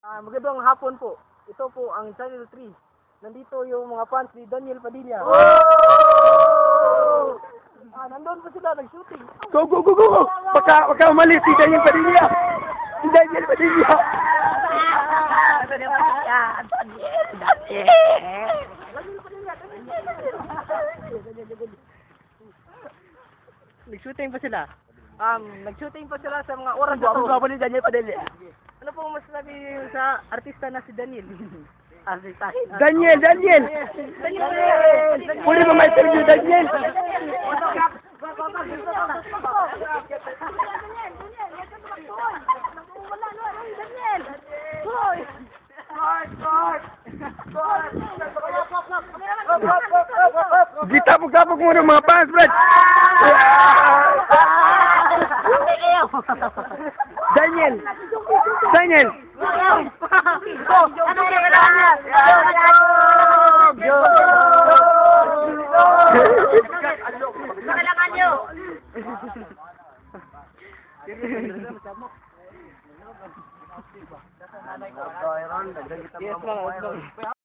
Magandang hapon po. Ito po ang Channel 3. Nandito yung mga fans ni Daniel Padilla. Nandun po sila, nag-shooting. Go! Wag ka umalis, si Daniel Padilla! Si Daniel Padilla! Nag-shooting pa sila. Nag-shooting pa sila sa mga oras na to. Gwapo ni Daniel Padilla. Ano pong masasabi sa artista na si Daniel? Artista. Daniel! Pwede ba may interview, Daniel? Gitapog-tapog mo ng mga fans, Brad! Daniel! Kailangan nyo! Yes,